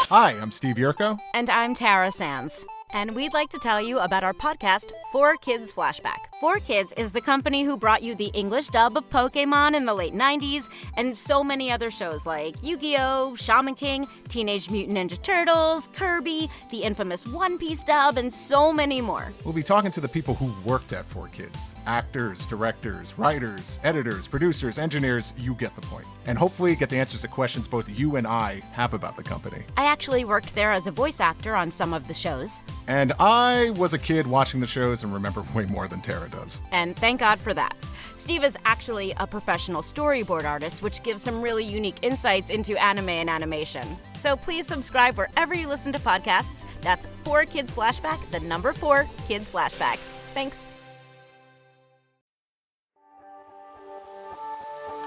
Hi, I'm Steve Yurko. And I'm Tara Sands. And we'd like to tell you about our podcast, 4Kids Flashback. 4Kids is the company who brought you the English dub of Pokemon in the late 90s and so many other shows like Yu-Gi-Oh!, Shaman King, Teenage Mutant Ninja Turtles, Kirby, the infamous One Piece dub, and so many more. We'll be talking to the people who worked at 4Kids. Actors, directors, writers, editors, producers, engineers, you get the point. And hopefully get the answers to questions both you and I have about the company. I actually worked there as a voice actor on some of the shows. And I was a kid watching the shows and remember way more than Tara does. And thank God for that. Steve is actually a professional storyboard artist, which gives some really unique insights into anime and animation. So please subscribe wherever you listen to podcasts. That's 4Kids Flashback, the number 4 Kids Flashback. Thanks.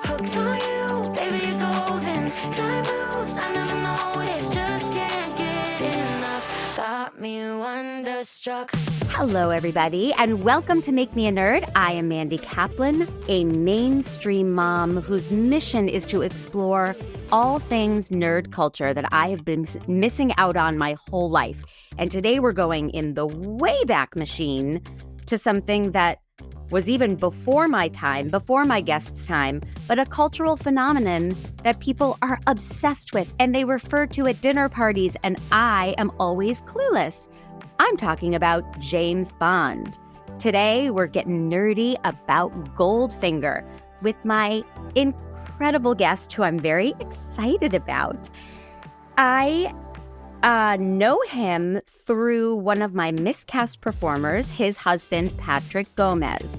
Hooked on you, baby, you're golden. Time moves, I never noticed. Just can't get enough. Got me wonderstruck. Hello, everybody, and welcome to Make Me a Nerd. I am Mandy Kaplan, a mainstream mom whose mission is to explore all things nerd culture that I have been missing out on my whole life. And today we're going in the Wayback Machine to something that was even before my time, before my guest's time, but a cultural phenomenon that people are obsessed with and they refer to at dinner parties, and I am always clueless. I'm talking about James Bond. Today, we're getting nerdy about Goldfinger with my incredible guest who I'm very excited about. I know him through one of my miscast performers, his husband, Patrick Gomez.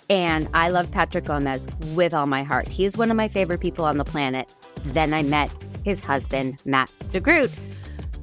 And I love Patrick Gomez with all my heart. He is one of my favorite people on the planet. Then I met his husband, Matt DeGroot,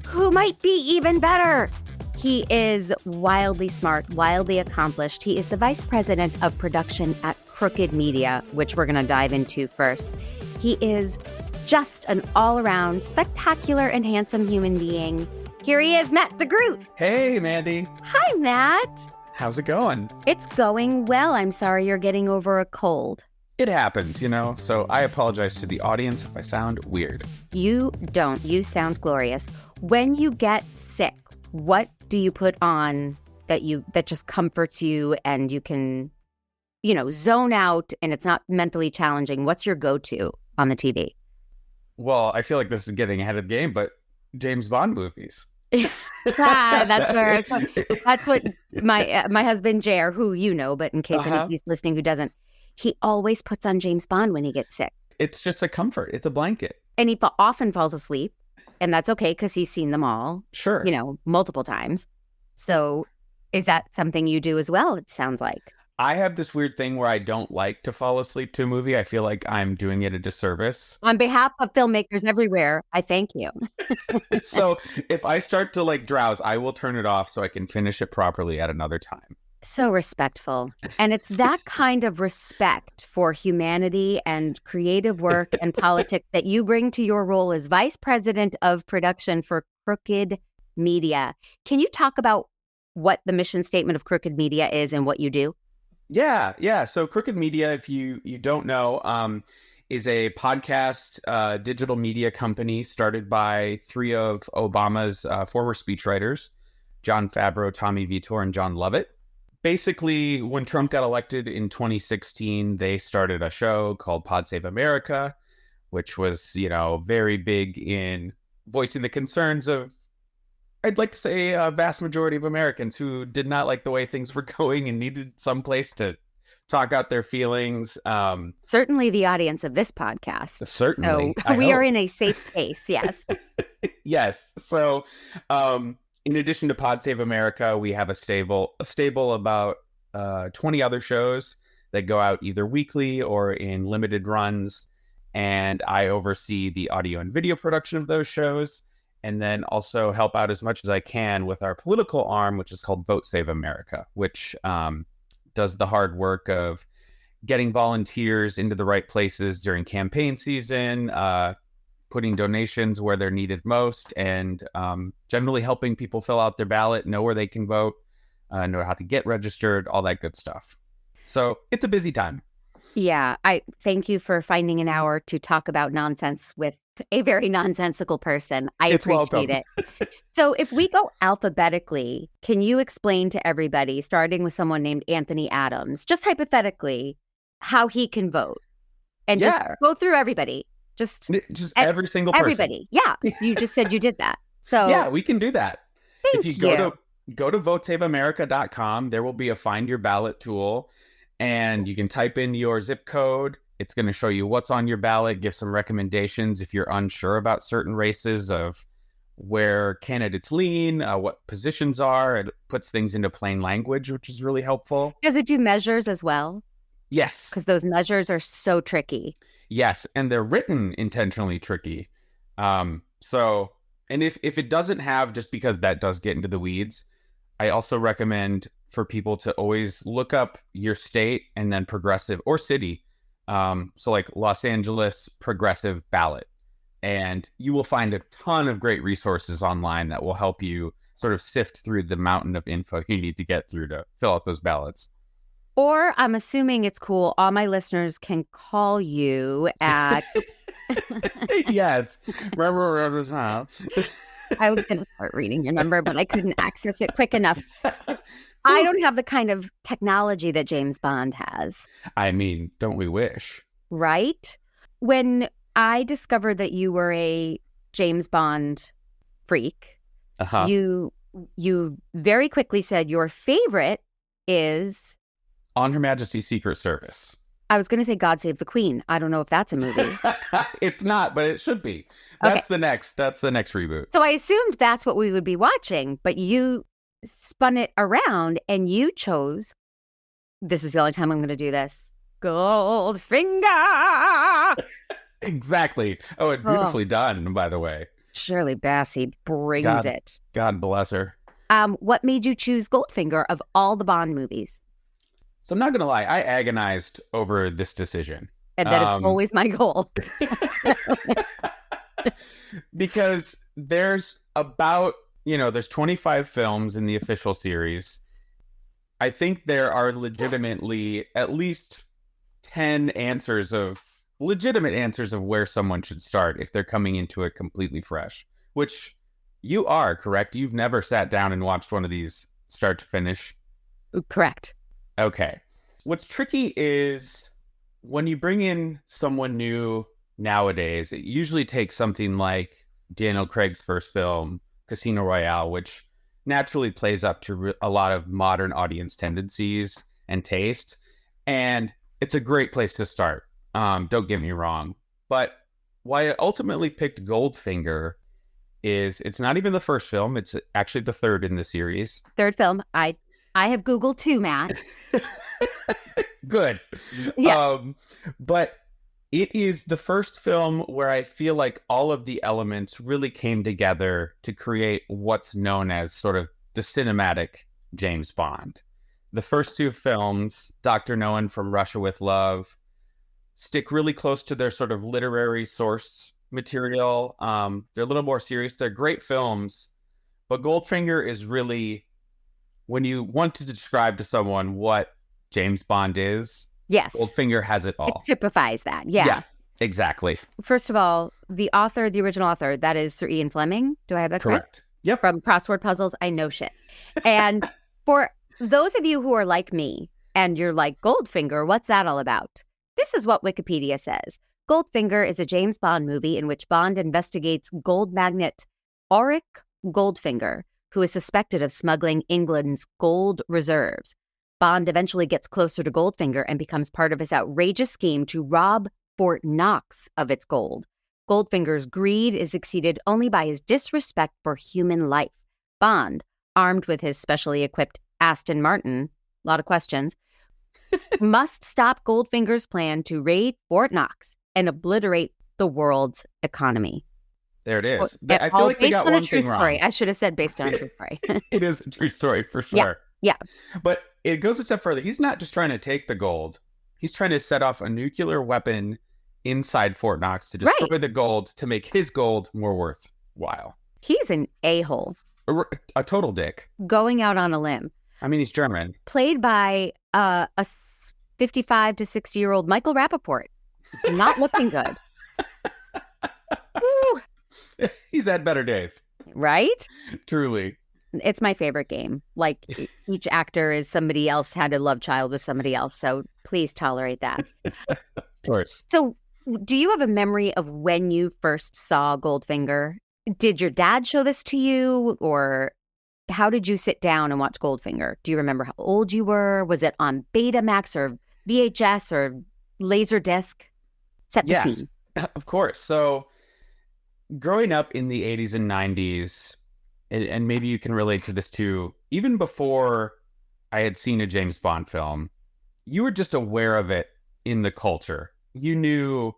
who might be even better. He is wildly smart, wildly accomplished. He is the vice president of production at Crooked Media, which we're going to dive into first. He is just an all-around spectacular and handsome human being. Here he is, Matt DeGroot. Hey, Mandy. Hi, Matt. How's it going? It's going well. I'm sorry you're getting over a cold. It happens, so I apologize to the audience if I sound weird. You don't. You sound glorious. When you get sick, what do you put on that just comforts you and you can, zone out and it's not mentally challenging? What's your go-to on the TV? Well, I feel like this is getting ahead of the game, but James Bond movies. That's what my husband Jer, who but in case anybody's listening who doesn't, he always puts on James Bond when he gets sick. It's just a comfort. It's a blanket. And he often falls asleep, and that's okay because he's seen them all. Sure. Multiple times. So is that something you do as well, it sounds like? I have this weird thing where I don't like to fall asleep to a movie. I feel like I'm doing it a disservice. On behalf of filmmakers everywhere, I thank you. So if I start to drowse, I will turn it off so I can finish it properly at another time. So respectful. And it's that kind of respect for humanity and creative work and politics that you bring to your role as vice president of production for Crooked Media. Can you talk about what the mission statement of Crooked Media is and what you do? Yeah. So Crooked Media, if you don't know, is a podcast digital media company started by 3 of Obama's former speechwriters, Jon Favreau, Tommy Vitor, and John Lovett. Basically, when Trump got elected in 2016, they started a show called Pod Save America, which was, very big in voicing the concerns of, I'd like to say, a vast majority of Americans who did not like the way things were going and needed some place to talk out their feelings. Certainly the audience of this podcast. Certainly. So we are in a safe space, yes. Yes. So in addition to Pod Save America, we have a stable about 20 other shows that go out either weekly or in limited runs. And I oversee the audio and video production of those shows, and then also help out as much as I can with our political arm, which is called Vote Save America, which does the hard work of getting volunteers into the right places during campaign season, putting donations where they're needed most, and generally helping people fill out their ballot, know where they can vote, know how to get registered, all that good stuff. So it's a busy time. Yeah, I thank you for finding an hour to talk about nonsense with a very nonsensical person. I It's appreciate welcome. it. So if we go alphabetically, can you explain to everybody, starting with someone named Anthony Adams, just hypothetically, how he can vote? And just Yeah. go through everybody. Just Every single person. everybody. Yeah. You just said you did that. So Yeah, we can do that. thank If you go to votesaveamerica.com, there will be a find your ballot tool, and you can type in your zip code. It's going to show you what's on your ballot, give some recommendations if you're unsure about certain races of where candidates lean, what positions are. It puts things into plain language, which is really helpful. Does it do measures as well? Yes. Because those measures are so tricky. Yes, and they're written intentionally tricky. So, and if it doesn't have, just because that does get into the weeds, I also recommend for people to always look up your state and then progressive or city. So like Los Angeles progressive ballot. And you will find a ton of great resources online that will help you sort of sift through the mountain of info you need to get through to fill out those ballots. Or I'm assuming it's cool. All my listeners can call you at. Yes. I was going to start reading your number, but I couldn't access it quick enough. I don't have the kind of technology that James Bond has. I mean, don't we wish? Right? When I discovered that you were a James Bond freak, you very quickly said your favorite is On Her Majesty's Secret Service. I was going to say God Save the Queen. I don't know if that's a movie. It's not, but it should be. That's the next reboot. So I assumed that's what we would be watching, but you spun it around and you chose, this is the only time I'm going to do this, Goldfinger. Exactly. Oh, and beautifully done, by the way. Shirley Bassey brings it. God bless her. What made you choose Goldfinger of all the Bond movies? So I'm not going to lie. I agonized over this decision. And that is always my goal. Because there's about, there's 25 films in the official series. I think there are legitimately at least 10 legitimate answers of where someone should start if they're coming into it completely fresh, which you are, correct? You've never sat down and watched one of these start to finish? Correct. Okay. What's tricky is when you bring in someone new nowadays, it usually takes something like Daniel Craig's first film, Casino Royale, which naturally plays up to a lot of modern audience tendencies and taste. And it's a great place to start. Don't get me wrong. But why I ultimately picked Goldfinger is it's not even the first film. It's actually the third in the series. Third film. I have Googled too, Matt. Good. Yeah. But it is the first film where I feel like all of the elements really came together to create what's known as sort of the cinematic James Bond. The first two films, Dr. No and From Russia with Love, stick really close to their sort of literary source material. They're a little more serious. They're great films, but Goldfinger is really, when you want to describe to someone what James Bond is, yes, Goldfinger has it all. It typifies that. Yeah, exactly. First of all, the original author, that is Sir Ian Fleming. Do I have that correct? Yep. From Crossword Puzzles, I know shit. And for those of you who are like me and you're like, Goldfinger, what's that all about? This is what Wikipedia says. Goldfinger is a James Bond movie in which Bond investigates gold magnate Auric Goldfinger, who is suspected of smuggling England's gold reserves. Bond eventually gets closer to Goldfinger and becomes part of his outrageous scheme to rob Fort Knox of its gold. Goldfinger's greed is exceeded only by his disrespect for human life. Bond, armed with his specially equipped Aston Martin, a lot of questions, must stop Goldfinger's plan to raid Fort Knox and obliterate the world's economy. There it is. I feel like they got one thing wrong. I should have said based on a true story. It is a true story for sure. Yeah. But it goes a step further. He's not just trying to take the gold. He's trying to set off a nuclear weapon inside Fort Knox to destroy the gold to make his gold more worthwhile. He's an a-hole. A total dick. Going out on a limb. I mean, he's German. Played by a 55 to 60-year-old Michael Rappaport. Not looking good. He's had better days. Right? Truly. It's my favorite game. Like each actor is somebody else had a love child with somebody else. So please tolerate that. Of course. So do you have a memory of when you first saw Goldfinger? Did your dad show this to you, or how did you sit down and watch Goldfinger? Do you remember how old you were? Was it on Betamax or VHS or Laserdisc? Set the Yes, scene. of course. So growing up in the 80s and 90s, and maybe you can relate to this too, even before I had seen a James Bond film, you were just aware of it in the culture. You knew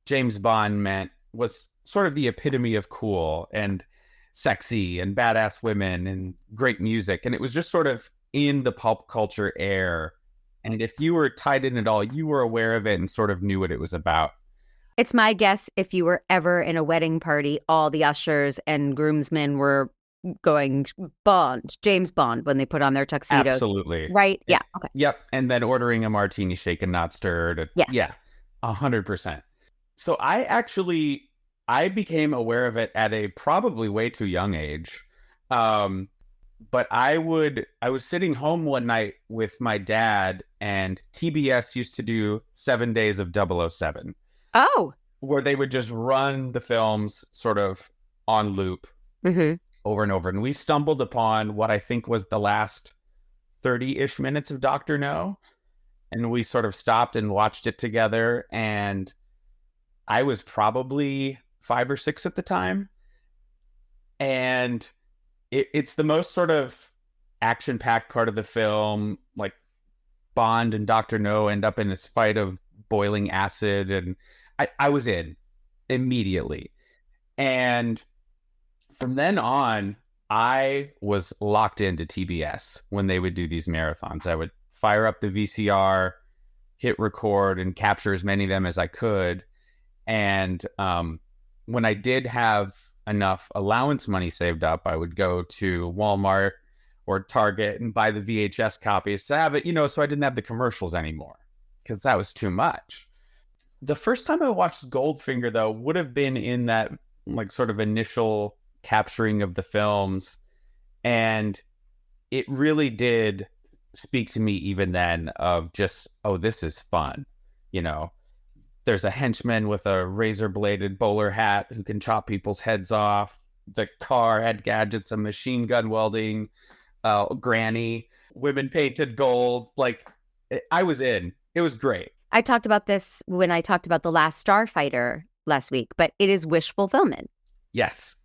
James Bond was sort of the epitome of cool and sexy and badass women and great music. And it was just sort of in the pop culture air. And if you were tied in at all, you were aware of it and sort of knew what it was about. It's my guess if you were ever in a wedding party, all the ushers and groomsmen were going Bond, James Bond, when they put on their tuxedos. Absolutely. Right? Yeah. Okay. Yep. And then ordering a martini shaken, not stirred. Yes. Yeah. 100%. So I became aware of it at a probably way too young age. But I was sitting home one night with my dad, and TBS used to do 7 days of 007. Oh. Where they would just run the films sort of on loop over and over. And we stumbled upon what I think was the last 30-ish minutes of Dr. No. And we sort of stopped and watched it together. And I was probably 5 or 6 at the time. And it's the most sort of action-packed part of the film. Like Bond and Dr. No end up in this fight of boiling acid, and I was in immediately. And from then on, I was locked into TBS when they would do these marathons. I would fire up the VCR, hit record, and capture as many of them as I could. And when I did have enough allowance money saved up, I would go to Walmart or Target and buy the VHS copies to have it, so I didn't have the commercials anymore because that was too much. The first time I watched Goldfinger, though, would have been in that like sort of initial capturing of the films. And it really did speak to me even then of just, oh, this is fun. There's a henchman with a razor-bladed bowler hat who can chop people's heads off. The car had gadgets, a machine gun welding, granny, women painted gold. Like, I was in. It was great. I talked about this when I talked about The Last Starfighter last week, but it is wish fulfillment. Yes,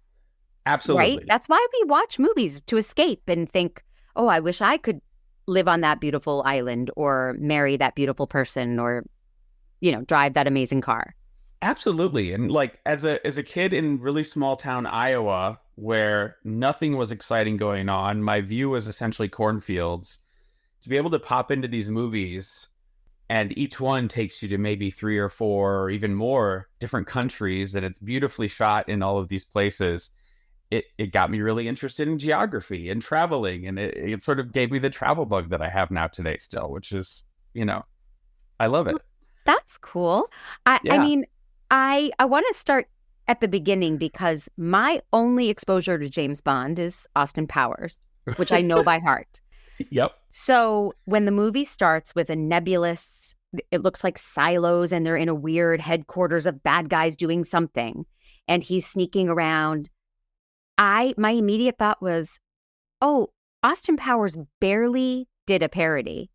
absolutely. Right? That's why we watch movies, to escape and think, oh, I wish I could live on that beautiful island or marry that beautiful person or, drive that amazing car. Absolutely. And like as a kid in really small town Iowa, where nothing was exciting going on, my view was essentially cornfields. To be able to pop into these movies, and each one takes you to maybe 3 or 4 or even more different countries, and it's beautifully shot in all of these places. It got me really interested in geography and traveling, and it sort of gave me the travel bug that I have now today still, which is, I love it. That's cool. I mean, I want to start at the beginning because my only exposure to James Bond is Austin Powers, which I know by heart. Yep. So when the movie starts with a nebulous, it looks like silos and they're in a weird headquarters of bad guys doing something and he's sneaking around. My immediate thought was, oh, Austin Powers barely did a parody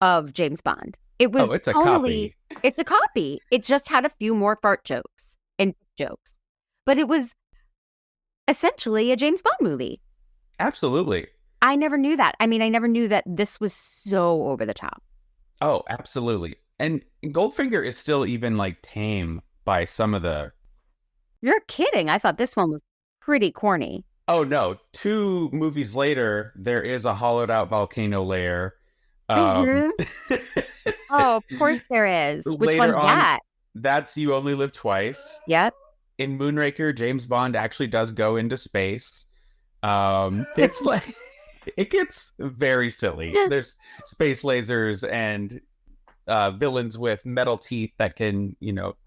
of James Bond. It was it's a copy. It's a copy. It just had a few more fart jokes and jokes. But it was essentially a James Bond movie. Absolutely. I never knew that. I mean, I never knew that this was so over the top. Oh, absolutely. And Goldfinger is still even like tame by some of the... You're kidding. I thought this one was pretty corny. Oh, no. 2 movies later, there is a hollowed out volcano lair. Oh, of course there is. Which one's that? That's You Only Live Twice. Yep. In Moonraker, James Bond actually does go into space. It's like... It gets very silly. There's space lasers and villains with metal teeth that can,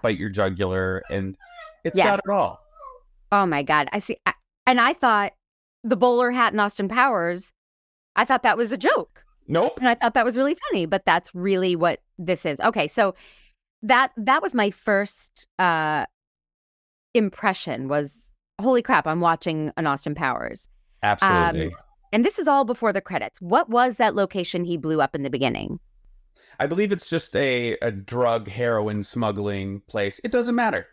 bite your jugular. And It's Yes. not at all. Oh my God. I see. And I thought the bowler hat in Austin Powers, I thought that was a joke. Nope. And I thought that was really funny, but that's really what this is. Okay, so that was my first impression was, holy crap, I'm watching an Austin Powers. Absolutely. And this is all before the credits. What was that location he blew up in the beginning? I believe it's just a drug heroin smuggling place. It doesn't matter.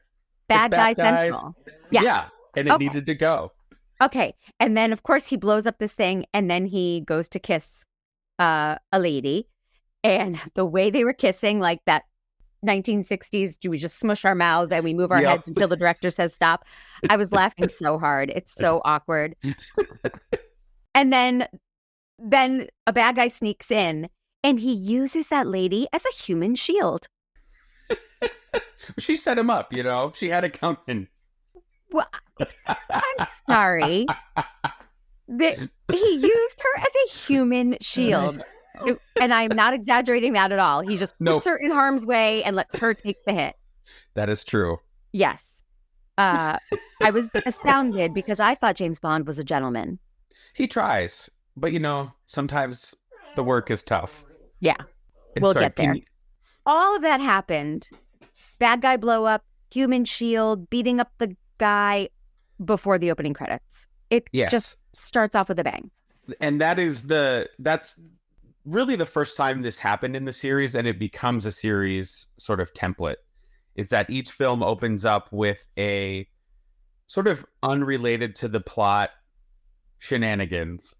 Bad Guy It's guys. Central. Yeah. And it Okay. needed to go. Okay. And then, of course, he blows up this thing, and then he goes to kiss a lady. And the way they were kissing, like that 1960s, do we just smush our mouths and we move our Yep. heads until the director says stop? I was laughing so hard. It's so awkward. And then a bad guy sneaks in, and he uses that lady as a human shield. She set him up, you know. She had it coming. Well, I'm sorry. He used her as a human shield. And I'm not exaggerating that at all. He just puts her in harm's way and lets her take the hit. That is true. Yes. I was astounded because I thought James Bond was a gentleman. He tries, but you know, sometimes the work is tough. Yeah. And We'll sorry, get there. All of that happened. Bad guy blow up, human shield, beating up the guy before the opening credits. It just starts off with a bang. And that's really the first time this happened in the series, and it becomes a series sort of template, is that each film opens up with a sort of unrelated to the plot shenanigans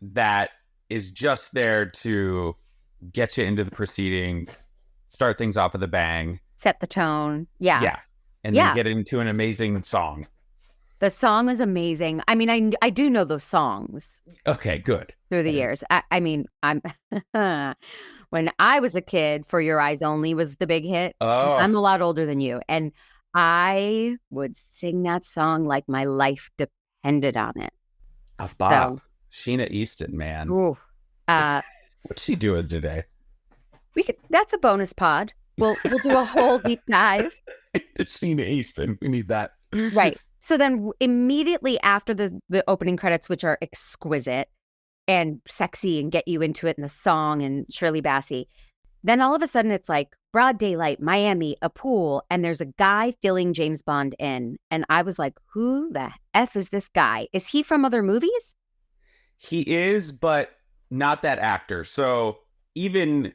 that is just there to get you into the proceedings, start things off with a bang. Set the tone. Yeah. Yeah. And then get into an amazing song. The song is amazing. I mean, I do know those songs. Okay, good. Through the years. I mean, I'm when I was a kid, For Your Eyes Only was the big hit. Oh. I'm a lot older than you. And I would sing that song like my life depended on it. Bob. Sheena Easton, man. Ooh. What's she doing today? That's a bonus pod. We'll do a whole deep dive. Sheena Easton. We need that. Right. So then immediately after the opening credits, which are exquisite and sexy and get you into it in the song and Shirley Bassey, then all of a sudden it's like broad daylight, Miami, a pool, and there's a guy filling James Bond in. And I was like, who the F is this guy? Is he from other movies? He is, but not that actor. So even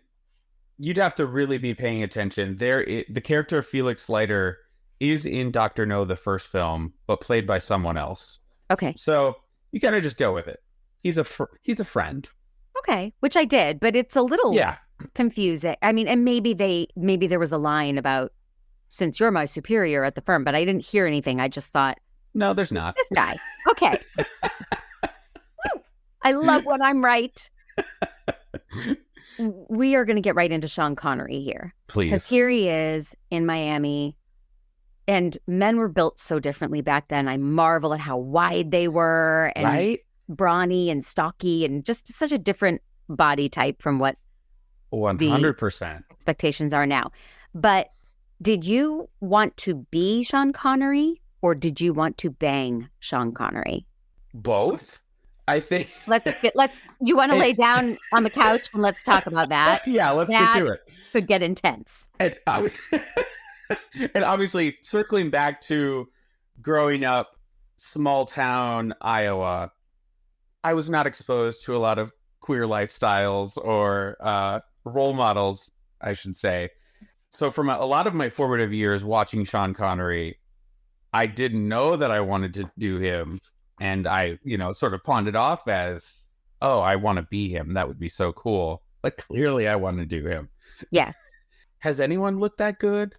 you'd have to really be paying attention. The character of Felix Leiter is in Dr. No, the first film, but played by someone else. Okay. So you gotta just go with it. He's a friend. Okay, which I did, but it's a little confusing. I mean, and maybe there was a line about, since you're my superior at the firm, but I didn't hear anything. I just thought, no, there's not. This guy. Okay. I love when I'm right. We are going to get right into Sean Connery here. Please. Because here he is in Miami. And men were built so differently back then. I marvel at how wide they were and brawny and stocky and just such a different body type from what 100% expectations are now. But did you want to be Sean Connery or did you want to bang Sean Connery? Both. I think you want to lay down on the couch and let's talk about that. Yeah, let's get to it. Could get intense. And obviously, circling back to growing up, small town Iowa, I was not exposed to a lot of queer lifestyles or role models, I should say. So from a lot of my formative years watching Sean Connery, I didn't know that I wanted to do him. And I, sort of pawned it off as, oh, I want to be him. That would be so cool. But clearly I want to do him. Yes. Has anyone looked that good?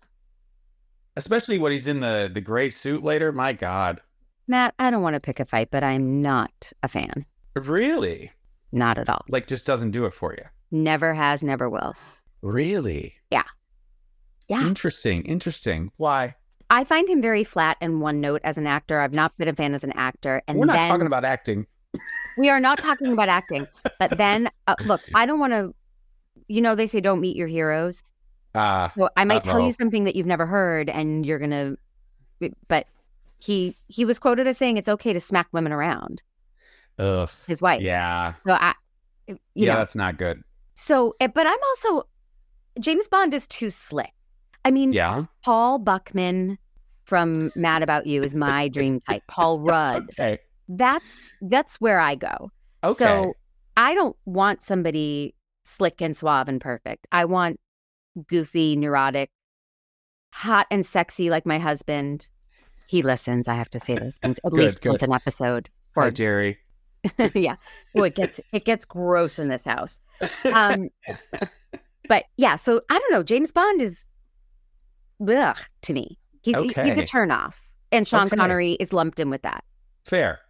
Especially when he's in the gray suit later. My God. Matt, I don't want to pick a fight, but I'm not a fan. Really? Not at all. Like, just doesn't do it for you? Never has, never will. Really? Yeah. Yeah. Interesting. Why? I find him very flat and one note as an actor. I've not been a fan as an actor. And we're not talking about acting. We are not talking about acting. But then, look, I don't want to, they say don't meet your heroes. So I might tell you something that you've never heard and you're going to but he was quoted as saying it's okay to smack women around. Ugh. His wife. Yeah. So you know. That's not good. So, but I'm also, James Bond is too slick. I mean, Yeah. Paul Buckman from Mad About You is my dream type. Paul Rudd. Okay. That's where I go. Okay. So I don't want somebody slick and suave and perfect. I want goofy, neurotic, hot and sexy like my husband. He listens. I have to say those things at least once an episode. Hi, Jerry. Yeah. Well, it gets gross in this house. But yeah, so I don't know. James Bond is ugh to me. He's a turnoff. And Sean Connery is lumped in with that. Fair.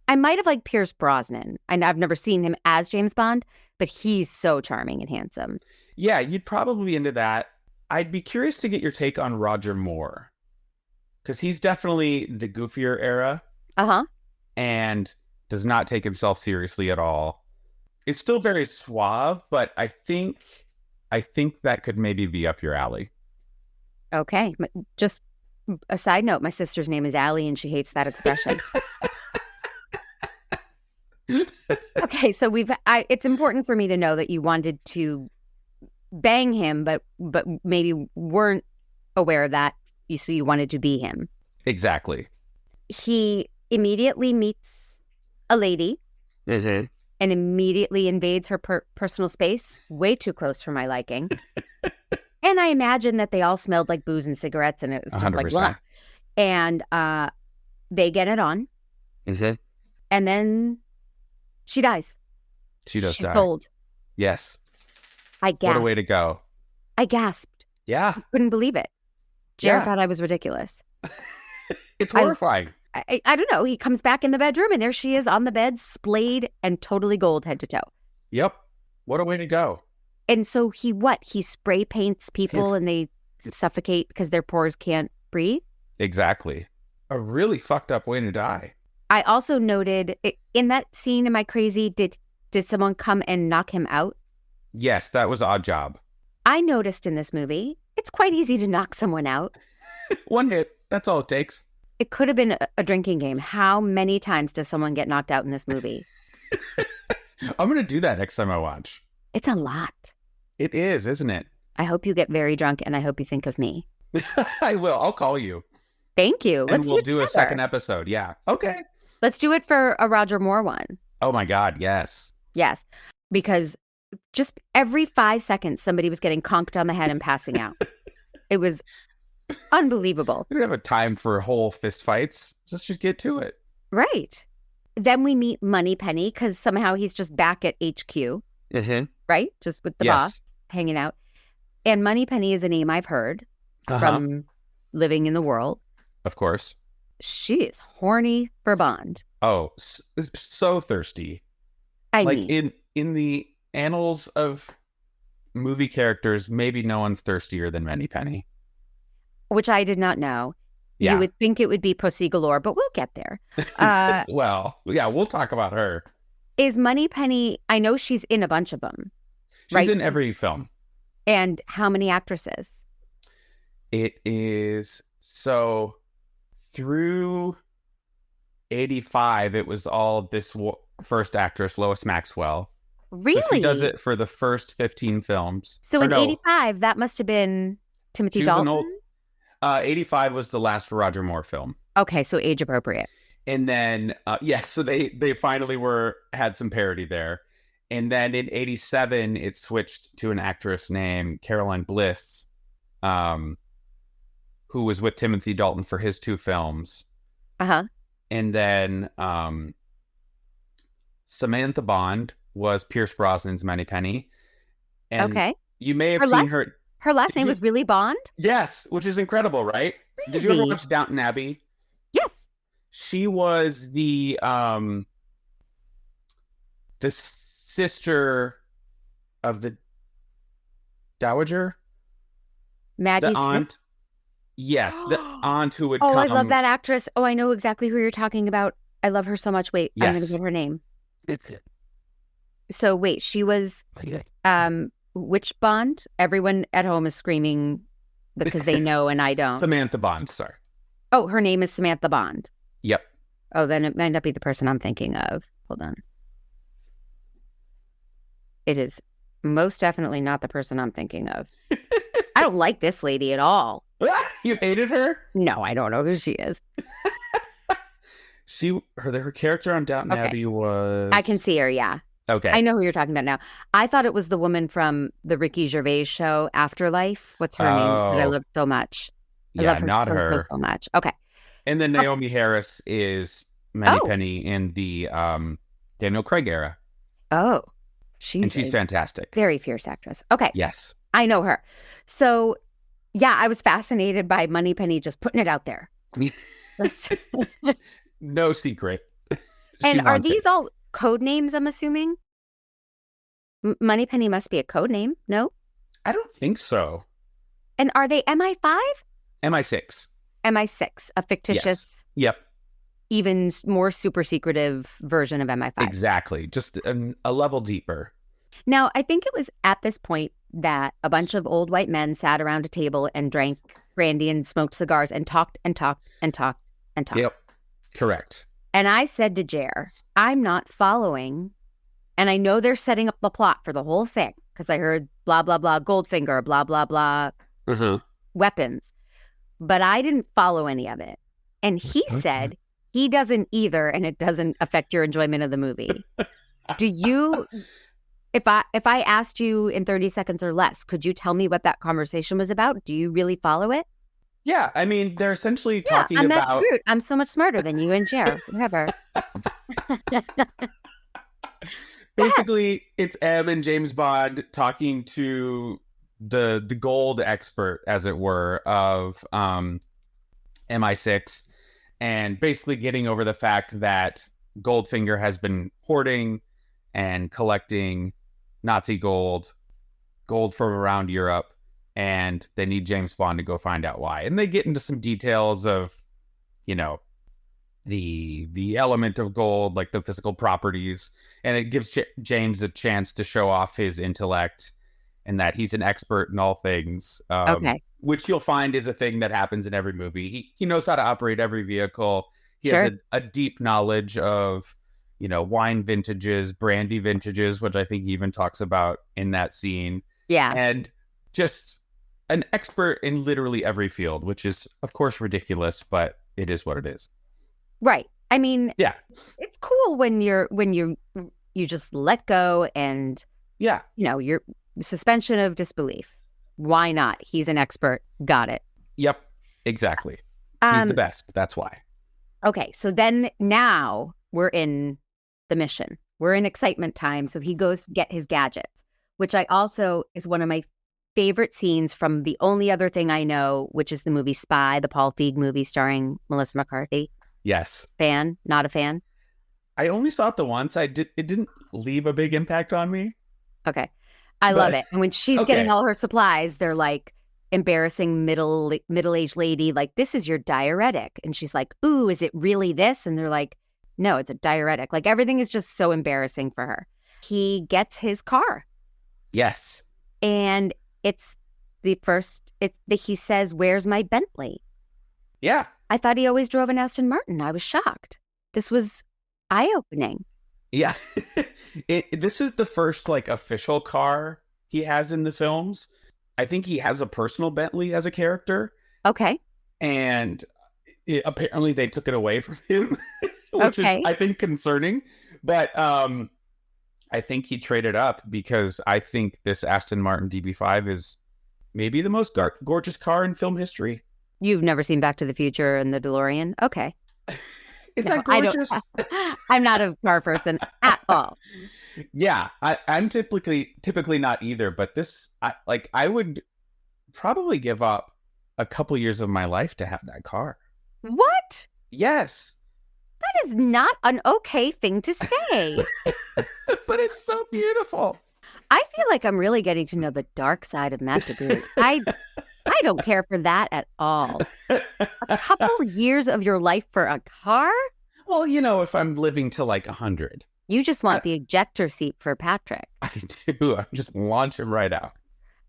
I might have liked Pierce Brosnan. I've never seen him as James Bond, but he's so charming and handsome. Yeah, you'd probably be into that. I'd be curious to get your take on Roger Moore. Because he's definitely the goofier era. Uh-huh. And does not take himself seriously at all. It's still very suave, but I think that could maybe be up your alley. Okay. Just a side note, my sister's name is Allie and she hates that expression. Okay, so it's important for me to know that you wanted to bang him, but maybe weren't aware of that, so you wanted to be him. Exactly. He immediately meets a lady and immediately invades her personal space, way too close for my liking. And I imagine that they all smelled like booze and cigarettes, and it was just 100%. Like, blah. And they get it on. And then she dies. She does die. She's gold. Yes. I gasped. What a way to go. I gasped. Yeah. I couldn't believe it. Jared thought I was ridiculous. It's horrifying. I don't know. He comes back in the bedroom and there she is on the bed, splayed and totally gold head to toe. Yep. What a way to go. And so he spray paints people and they suffocate because their pores can't breathe. Exactly. A really fucked up way to die. I also noted in that scene, am I crazy? Did someone come and knock him out? Yes, that was Odd Job. I noticed in this movie, it's quite easy to knock someone out. One hit. That's all it takes. It could have been a drinking game. How many times does someone get knocked out in this movie? I'm going to do that next time I watch. It's a lot. It is, isn't it? I hope you get very drunk and I hope you think of me. I will. I'll call you. Thank you. And we'll do a second episode. Yeah. Okay. Let's do it for a Roger Moore one. Oh my God. Yes. Yes. Because just every 5 seconds, somebody was getting conked on the head and passing out. It was unbelievable. We don't have a time for whole fist fights. Let's just get to it. Right. Then we meet Moneypenny because somehow he's just back at HQ. Mm-hmm. Right? Just with the boss hanging out. And Moneypenny is a name I've heard from living in the world. Of course. She is horny for Bond. Oh, so thirsty. I mean, in the annals of movie characters, maybe no one's thirstier than Moneypenny. Which I did not know. Yeah. You would think it would be Pussy Galore, but we'll get there. Well, yeah, we'll talk about her. Is Moneypenny, I know she's in a bunch of them. She's in every film. And how many actresses? It is, so through 85, it was all this first actress, Lois Maxwell. Really? So she does it for the first 15 films. So in 85, that must have been Timothy Dalton? 85 was the last Roger Moore film. Okay, so age appropriate. And then, so they finally had some parody there. And then in 87, it switched to an actress named Caroline Bliss, who was with Timothy Dalton for his 2 films. Uh-huh. And then Samantha Bond was Pierce Brosnan's Moneypenny. And you may have seen her. Her last name was really Bond? Yes, which is incredible, right? Crazy. Did you ever watch Downton Abbey? Yes. She was the sister of the Dowager? Maggie the aunt. Smith? Yes, the aunt who would come. Oh, I love that actress. Oh, I know exactly who you're talking about. I love her so much. Wait, yes. I'm going to get her name. So wait, she was which Bond? Everyone at home is screaming because they know and I don't. Samantha Bond, sorry. Oh, her name is Samantha Bond. Yep. Oh, then it might not be the person I'm thinking of. Hold on. It is most definitely not the person I'm thinking of. I don't like this lady at all. You hated her? No, I don't know who she is. Her character on Downton Abbey was... I can see her, yeah. Okay. I know who you're talking about now. I thought it was the woman from the Ricky Gervais show, Afterlife. What's her name? That I loved so much. I love her not so, her. so much. Okay. And then Naomi Harris is Moneypenny in the Daniel Craig era. Oh. She's fantastic. Very fierce actress. Okay. Yes. I know her. So, yeah, I was fascinated by Moneypenny just putting it out there. No secret. And are these all code names, I'm assuming? Moneypenny must be a code name, no? I don't think so. And are they MI5? MI6. MI6, a fictitious, yes. Yep. even more super secretive version of MI5. Exactly. Just a level deeper. Now, I think it was at this point that a bunch of old white men sat around a table and drank brandy and smoked cigars and talked and talked and talked and talked. Yep. Correct. And I said to Jer, I'm not following. And I know they're setting up the plot for the whole thing because I heard blah, blah, blah, Goldfinger, blah, blah, blah, weapons. But I didn't follow any of it. And he said he doesn't either, and it doesn't affect your enjoyment of the movie. Do you, if I asked you in 30 seconds or less, could you tell me what that conversation was about? Do you really follow it? Yeah, I mean, they're essentially talking I'm about... Matt DeGroot. I'm so much smarter than you and Jer. Whatever. Basically, it's M and James Bond talking to the gold expert, as it were, of MI6, and basically getting over the fact that Goldfinger has been hoarding and collecting Nazi gold from around Europe, and they need James Bond to go find out why. And they get into some details of, you know, the element of gold, like the physical properties, and it gives James a chance to show off his intellect and that he's an expert in all things. Which you'll find is a thing that happens in every movie. He knows how to operate every vehicle. He has a deep knowledge of, you know, wine vintages, brandy vintages, which I think he even talks about in that scene. Yeah. And just an expert in literally every field, which is, of course, ridiculous, but it is what it is. Right. I mean, yeah, it's cool when you just let go and, yeah, you know, your suspension of disbelief. Why not? He's an expert. Got it. Yep. Exactly. He's the best. That's why. Okay. So then now we're in the mission. We're in excitement time. So he goes to get his gadgets, which I also is one of my favorite scenes from the only other thing I know, which is the movie Spy, the Paul Feig movie starring Melissa McCarthy. Yes. Fan? Not a fan? I only saw it the once. It didn't leave a big impact on me. Okay. I love it. And when she's getting all her supplies, they're like embarrassing middle-aged lady, like, this is your diuretic. And she's like, ooh, is it really this? And they're like, no, it's a diuretic. Like, everything is just so embarrassing for her. He gets his car. Yes. And it's he says, where's my Bentley? Yeah. I thought he always drove an Aston Martin. I was shocked. This was eye-opening. Yeah. This is the first, like, official car he has in the films. I think he has a personal Bentley as a character. Okay. And apparently they took it away from him, which is, I think, concerning. But I think he traded up because I think this Aston Martin DB5 is maybe the most gorgeous car in film history. You've never seen Back to the Future and the DeLorean? Okay. Is that gorgeous? I'm not a car person at all. Yeah, I'm typically not either. But this, I would probably give up a couple years of my life to have that car. What? Yes. That is not an okay thing to say. But it's so beautiful. I feel like I'm really getting to know the dark side of Matt DeGroot. I don't care for that at all. A couple years of your life for a car? Well, you know, if I'm living to like 100. You just want the ejector seat for Patrick. I do. I just launch him right out.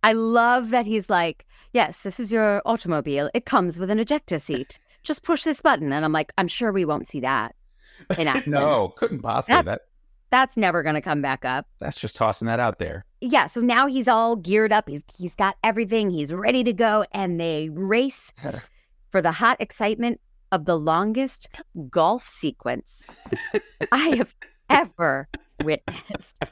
I love that he's like, yes, this is your automobile. It comes with an ejector seat. just push this button. And I'm like, I'm sure we won't see that in action. No, couldn't possibly. That's never going to come back up. That's just tossing that out there. Yeah, so now he's all geared up. He's got everything. He's ready to go. And they race for the hot excitement of the longest golf sequence I have ever witnessed.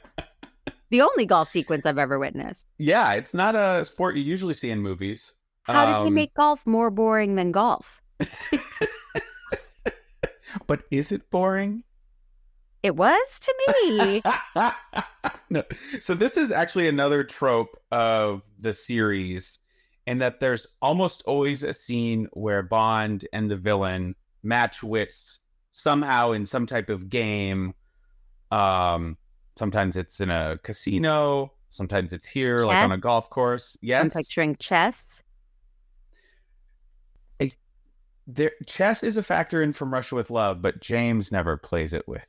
The only golf sequence I've ever witnessed. Yeah, it's not a sport you usually see in movies. How did they make golf more boring than golf? But is it boring? It was to me. No. So this is actually another trope of the series, in that there's almost always a scene where Bond and the villain match wits somehow in some type of game. Sometimes it's in a casino. Sometimes it's here, Chess? like on a golf course. Yes. I'm picturing chess. Chess is a factor in From Russia with Love, but James never plays it with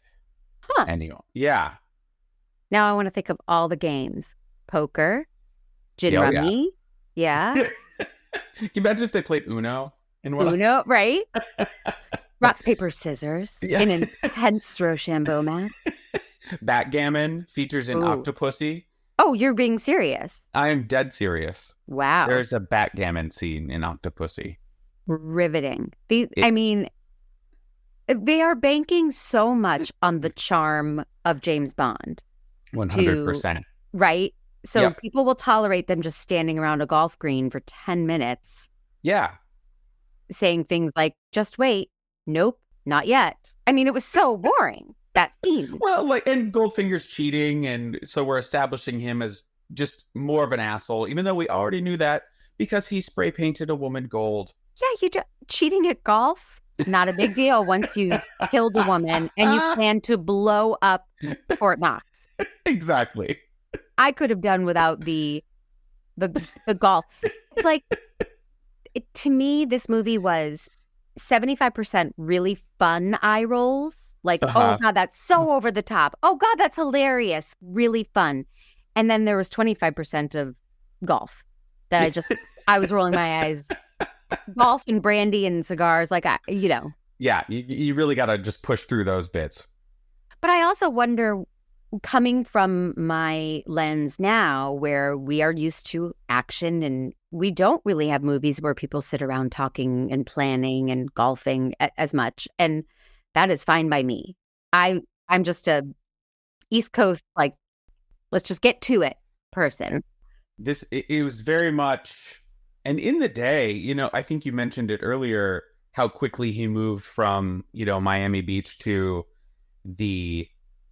anyone. Yeah. Now I want to think of all the games. Poker, gin rummy. Yeah. Can you imagine if they played Uno in one? Uno, right? Rocks, paper, scissors Yeah. in an intense Rochambeau match. Backgammon features in Ooh. Octopussy. Oh, you're being serious. I am dead serious. Wow. There's a backgammon scene in Octopussy. Riveting. I mean, they are banking so much on the charm of James Bond. 100%. Right? So Yep. people will tolerate them just standing around a golf green for 10 minutes Yeah. saying things like, just wait. Nope, not yet. I mean, it was so boring, that scene. Well, and Goldfinger's cheating, and so we're establishing him as just more of an asshole, even though we already knew that because he spray painted a woman gold. Yeah, cheating at golf, not a big deal once you've killed a woman and you plan to blow up Fort Knox. Exactly. I could have done without the golf. It's like, to me, this movie was 75% really fun eye rolls. Like, oh God, that's so over the top. Oh God, that's hilarious. Really fun. And then there was 25% of golf that I was rolling my eyes. Golf and brandy and cigars, Yeah, you really got to just push through those bits. But I also wonder, coming from my lens now, where we are used to action and we don't really have movies where people sit around talking and planning and golfing as much. And that is fine by me. I'm just a East Coast, let's just get to it person. It was very much, and in the day, I think you mentioned it earlier, how quickly he moved from, Miami Beach to the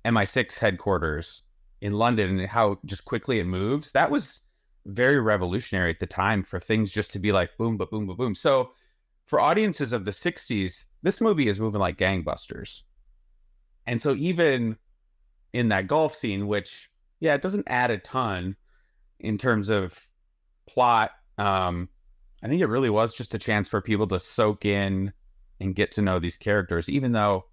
MI6 headquarters in London, and how just quickly it moves. That was very revolutionary at the time for things just to be like boom, ba boom, ba boom. So for audiences of the 60s, this movie is moving like gangbusters. And so even in that golf scene, which, yeah, it doesn't add a ton in terms of plot, I think it really was just a chance for people to soak in and get to know these characters, even though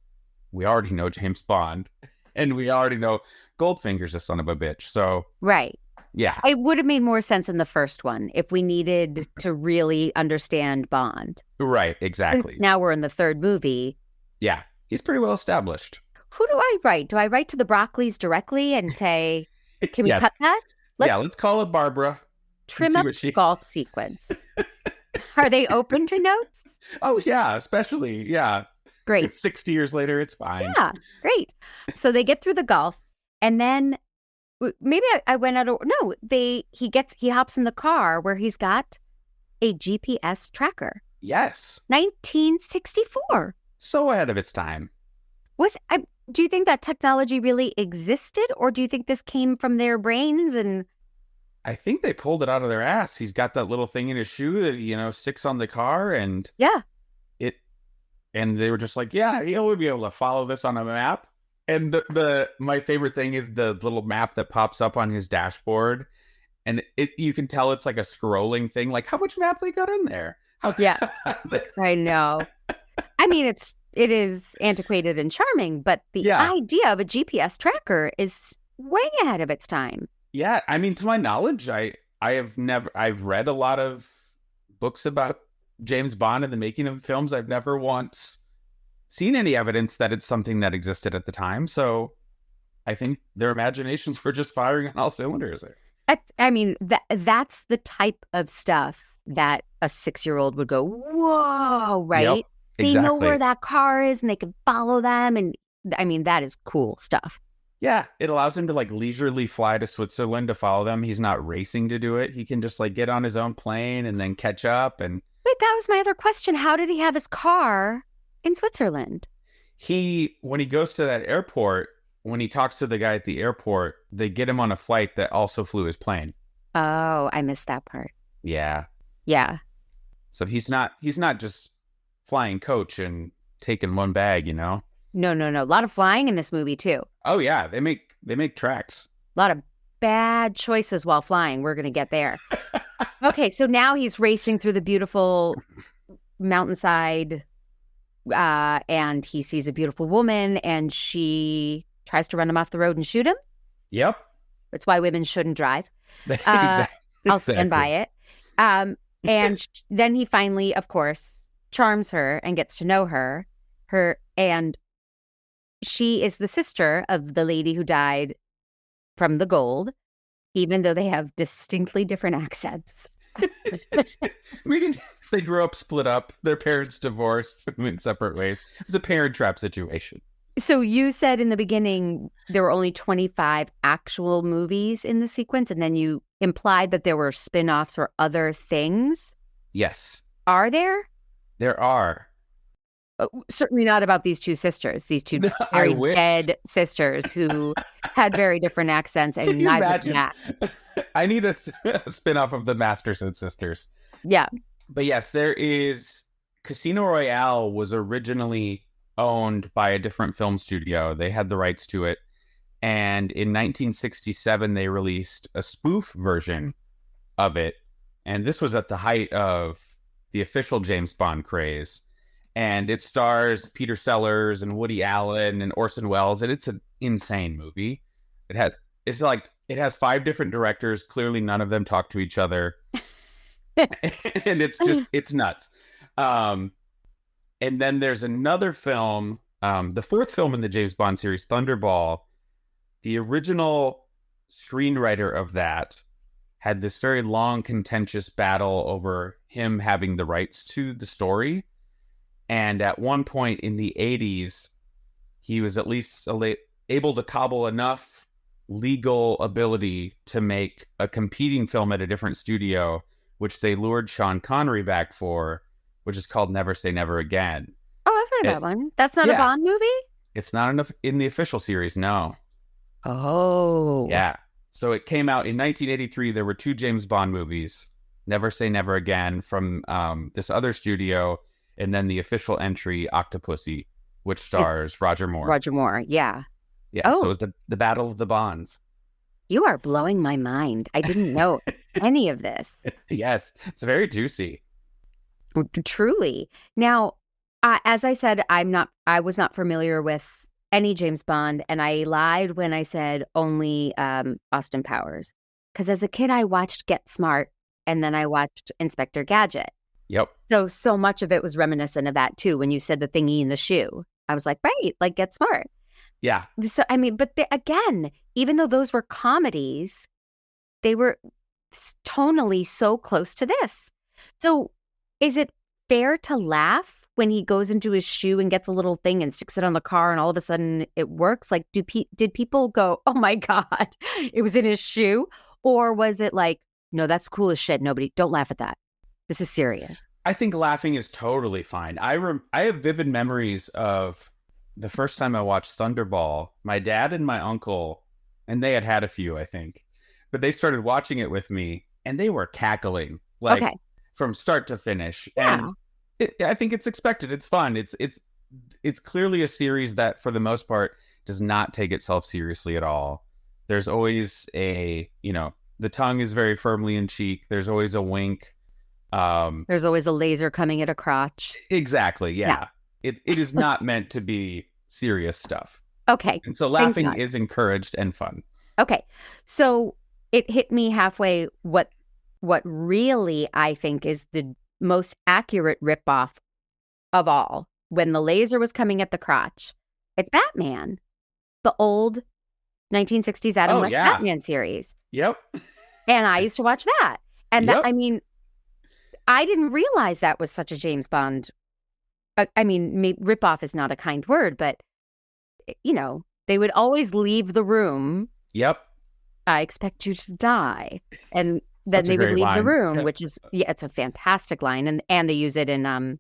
we already know James Bond and we already know Goldfinger's a son of a bitch. So, right. Yeah. It would have made more sense in the first one if we needed to really understand Bond. Right, exactly. Since now we're in the third movie. Yeah, he's pretty well established. Who do I write? Do I write to the Broccoli's directly and say, can we cut that? Let's call it Barbara. Trim up golf sequence. Are they open to notes? Oh, yeah, especially. Yeah. Great. 60 years later, it's fine. Yeah, great. So they get through the golf, and then maybe I went out of... No, he hops in the car where he's got a GPS tracker. Yes. 1964. So ahead of its time. Do you think that technology really existed, or do you think this came from their brains? And I think they pulled it out of their ass. He's got that little thing in his shoe that, sticks on the car, and and they were just like, yeah, he'll be able to follow this on a map. And my favorite thing is the little map that pops up on his dashboard, and you can tell it's like a scrolling thing. Like, how much map they got in there? I know. I mean, it is antiquated and charming, but the idea of a GPS tracker is way ahead of its time. Yeah, I mean, to my knowledge, I've read a lot of books about James Bond in the making of films, I've never once seen any evidence that it's something that existed at the time. So I think their imaginations were just firing on all cylinders there. I mean, that's the type of stuff that a 6-year-old would go, whoa, right? Yep, They know exactly. where that car is and they can follow them. And I mean, that is cool stuff. Yeah, it allows him to like leisurely fly to Switzerland to follow them. He's not racing to do it. He can just like get on his own plane and then catch up. And Wait, that was my other question. How did he have his car in Switzerland? when he goes to that airport, when he talks to the guy at the airport, they get him on a flight that also flew his plane. Oh, I missed that part. Yeah. Yeah. So he's not just flying coach and taking one bag, you know? No. A lot of flying in this movie, too. Oh yeah, they make tracks. A lot of bad choices while flying. We're going to get there. Okay, so now he's racing through the beautiful mountainside and he sees a beautiful woman and she tries to run him off the road and shoot him. Yep. That's why women shouldn't drive. Exactly. I'll stand by it. And then he finally, of course, charms her and gets to know her. And she is the sister of the lady who died from the gold, even though they have distinctly different accents. They grew up split up. Their parents divorced, went separate ways. It was a parent trap situation. So you said in the beginning there were only 25 actual movies in the sequence, and then you implied that there were spin-offs or other things. Yes. Are there? There are. Certainly not about these two sisters, these two No, very I wish. dead sisters who had very different accents and Can you neither imagine? can act. I need a spin-off of the Masterson sisters. Yeah. But yes, there is. Casino Royale was originally owned by a different film studio. They had the rights to it. And in 1967, they released a spoof version of it. And this was at the height of the official James Bond craze. And it stars Peter Sellers and Woody Allen and Orson Welles. And it's an insane movie. It has 5 different directors. Clearly, none of them talk to each other. And it's nuts. And then there's another film, the 4th film in the James Bond series, Thunderball. The original screenwriter of that had this very long, contentious battle over him having the rights to the story. And at one point in the 80s, he was at least able to cobble enough legal ability to make a competing film at a different studio, which they lured Sean Connery back for, which is called Never Say Never Again. Oh, I've heard of that one. That's not a Bond movie? It's not enough in the official series, no. Oh. Yeah. So it came out in 1983. There were 2 James Bond movies, Never Say Never Again from this other studio, and then the official entry, Octopussy, which stars Roger Moore. Roger Moore, yeah. Yeah, Oh. so it was the Battle of the Bonds. You are blowing my mind. I didn't know any of this. Yes, it's very juicy. Truly. Now, as I said, I was not familiar with any James Bond, and I lied when I said only Austin Powers. Because as a kid, I watched Get Smart, and then I watched Inspector Gadget. Yep. So much of it was reminiscent of that, too, when you said the thingy in the shoe. I was like, right, like Get Smart. Yeah. So, I mean, but again, even though those were comedies, they were tonally so close to this. So is it fair to laugh when he goes into his shoe and gets a little thing and sticks it on the car and all of a sudden it works? Like, did people go, oh my God, it was in his shoe? Or was it like, no, that's cool as shit. Nobody, don't laugh at that. This is serious. I think laughing is totally fine. I have vivid memories of the first time I watched Thunderball. My dad and my uncle, and they had a few, I think, but they started watching it with me and they were cackling like from start to finish. Yeah. And I think it's expected. It's fun. It's clearly a series that for the most part does not take itself seriously at all. There's always the tongue is very firmly in cheek. There's always a wink. There's always a laser coming at a crotch. Exactly. Yeah. It is not meant to be serious stuff. Okay. And so laughing is encouraged and fun. Okay. So it hit me halfway what really I think is the most accurate ripoff of all, when the laser was coming at the crotch, it's Batman, the old 1960s Adam West Batman series. Yep. And I used to watch that. And Yep. I mean, I didn't realize that was such a James Bond. I mean, ripoff is not a kind word, but, you know, they would always leave the room. Yep. I expect you to die. And then Such a they would great leave the line. room, Yeah. which is, it's a fantastic line. And they use it in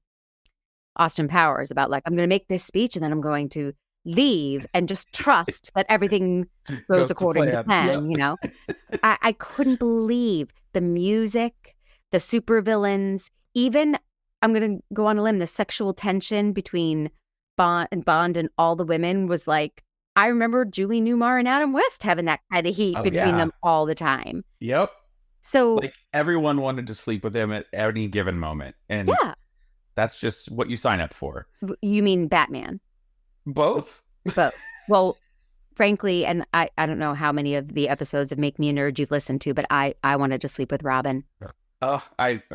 Austin Powers about like, I'm going to make this speech and then I'm going to leave and just trust that everything goes according to plan, Yep. you know? I couldn't believe the music, the supervillains, even, I'm going to go on a limb, the sexual tension between Bond and all the women was like, I remember Julie Newmar and Adam West having that kind of heat between them all the time. Yep. So Like everyone wanted to sleep with him at any given moment. And yeah, that's just what you sign up for. you mean Batman? Both. But well, frankly, and I don't know how many of the episodes of Make Me a Nerd you've listened to, but I wanted to sleep with Robin. Oh,